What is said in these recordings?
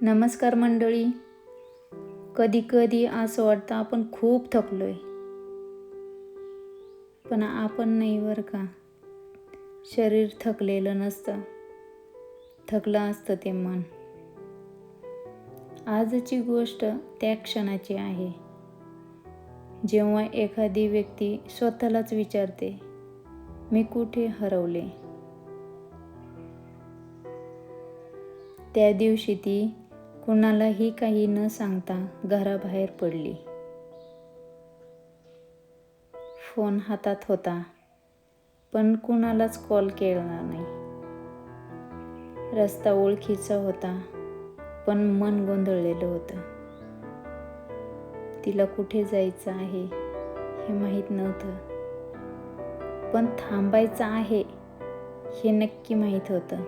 नमस्कार मंडळी. कधी कधी असं वाटतं आपण खूप थकलोय, पण आपण नाही बरं का. शरीर थकलेलं नसतं, थकलं असतं ते मन. आजची गोष्ट त्या क्षणाची आहे जेव्हा एखादी व्यक्ती स्वतःलाच विचारते, मी कुठे हरवले. त्या दिवशी ती कुणालाही काही न सांगता घराबाहेर पडली. फोन हातात होता, पण कुणालाच कॉल केला नाही. रस्ता ओळखीचा होता, पण मन गोंधळलेलं होतं. तिला कुठे जायचं आहे हे माहीत नव्हतं, पण थांबायचं आहे हे नक्की माहीत होतं.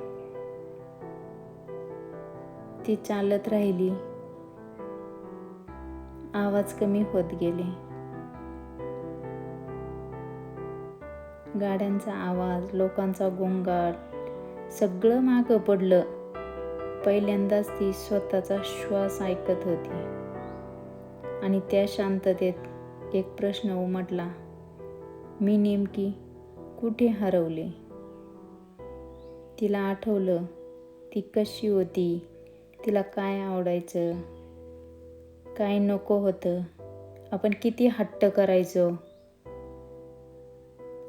ती चालत राहिली. आवाज कमी होत गेले. गाड्यांचा आवाज, लोकांचा गोंगाट, सगळं मागं पडलं. पहिल्यांदाच ती स्वतःचा श्वास ऐकत होती आणि त्या शांततेत एक प्रश्न उमटला, मी नेमकी कुठे हरवले. तिला आठवलं ती कशी होती, तिला काय आवडायचं, काय नको होतं, आपण किती हट्ट करायचो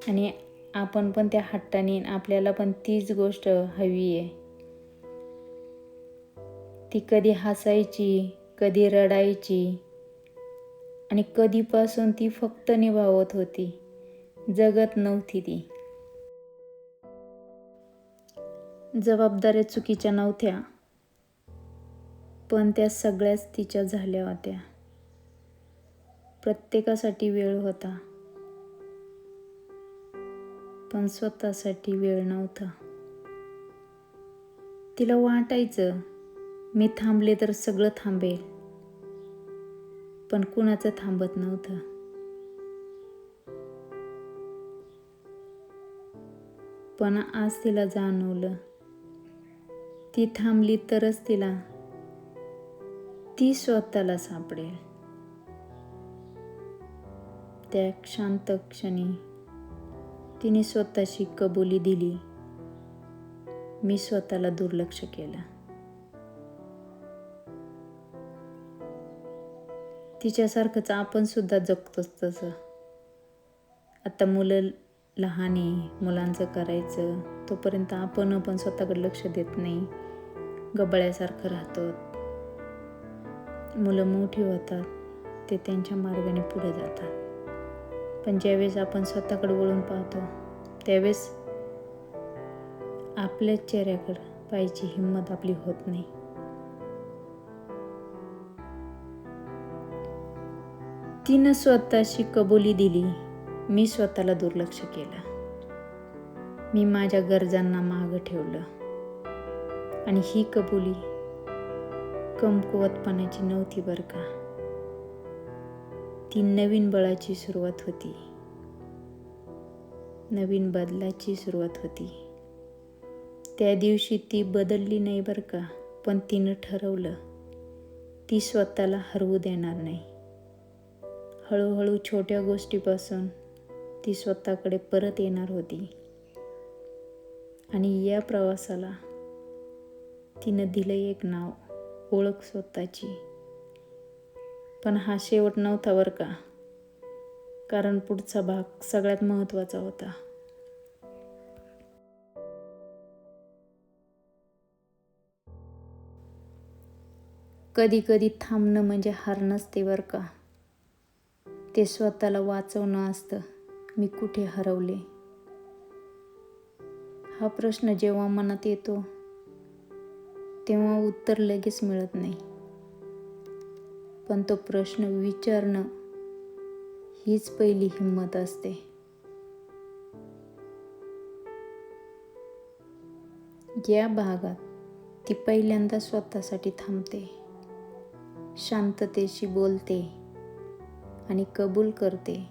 आणि आपण पण त्या हट्टाने आपल्याला पण तीच गोष्ट हवी आहे. ती कधी हसायची, कधी रडायची आणि कधीपासून ती फक्त निभावत होती, जगत नव्हती. ती जबाबदाऱ्या चुकीच्या नव्हत्या, पण त्या सगळ्याच तिच्या झाल्या होत्या. प्रत्येकासाठी वेळ होता, पण स्वतःसाठी वेळ नव्हता. तिला वाटायचं मी थांबले तर सगळं थांबेल, पण कुणाचं थांबत नव्हतं. पण आज तिला जाणवलं, ती थांबली तरच ती स्वतःला सापडेल. त्या शांत क्षणी तिने स्वतःशी कबुली दिली, मी स्वतःला दुर्लक्ष केलं. तिच्यासारखंच आपण सुद्धा जगतोच तसं. आता मुलं लहान आहे, मुलांचं करायचं तोपर्यंत आपण पण स्वतःकडे लक्ष देत नाही, गबाळ्यासारखं राहतो. मुलं मोठी होतात, ते त्यांच्या मार्गाने पुढे जातात. पण ज्यावेळेस आपण स्वतःकडे वळून पाहतो, त्यावेळेस आपल्याच चेहऱ्याकडे पाहायची हिंमत आपली होत नाही. तिनं स्वतःशी कबुली दिली, मी स्वतःला दुर्लक्ष केलं. मी माझ्या गरजांना मागं ठेवलं. आणि ही कबुली कमकुवतपणाची नव्हती बरं का. ती नवीन बळाची सुरुवात होती, नवीन बदलाची सुरुवात होती. त्या दिवशी ती बदलली नाही बरं का, पण तिनं ठरवलं ती स्वतःला हरवू देणार नाही. हळूहळू छोट्या गोष्टीपासून ती स्वतःकडे परत येणार होती. आणि या प्रवासाला तिनं दिलं एक नाव, ओळख स्वतःची. पण हा शेवट नव्हता बरं का, कारण पुढचा भाग सगळ्यात महत्त्वाचा होता. कधी कधी थांबणं म्हणजे हार नसते बरं का, ते स्वतःला वाचवणं असतं. मी कुठे हरवले हा प्रश्न जेव्हा मनात येतो तेव्हा उत्तर लगेच मिळत नाही, पण तो प्रश्न विचारणं हीच पहिली हिंमत असते. या भागात ती पहिल्यांदा स्वतःसाठी थांबते, शांततेशी बोलते आणि कबूल करते,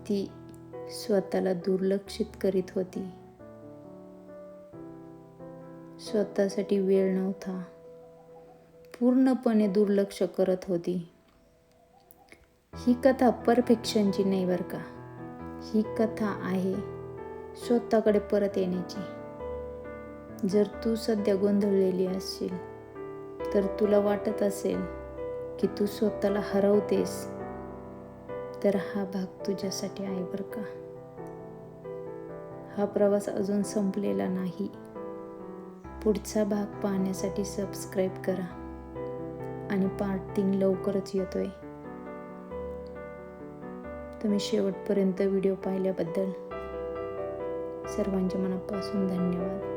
ती स्वतःला दुर्लक्षित करीत होती. स्वतःसाठी वेळ नव्हता. पूर्णपणे दुर्लक्ष करत होती. ही कथा परफेक्शनची नाही बरं का. ही कथा आहे स्वतःकडे परत येण्याची. जर तू सध्या गोंधळलेली असशील, तर तुला वाटत असेल की तू स्वतःला हरवतेस, तर हा भाग तुझ्यासाठी आहे बरं का. हा प्रवास अजून संपलेला नाही. पुढचा भाग पाहण्यासाठी सबस्क्राईब करा आणि पार्ट 3 लवकरच येतोय. तुम्ही शेवटपर्यंत व्हिडिओ पाहिल्याबद्दल सर्वांचे मनापासून धन्यवाद.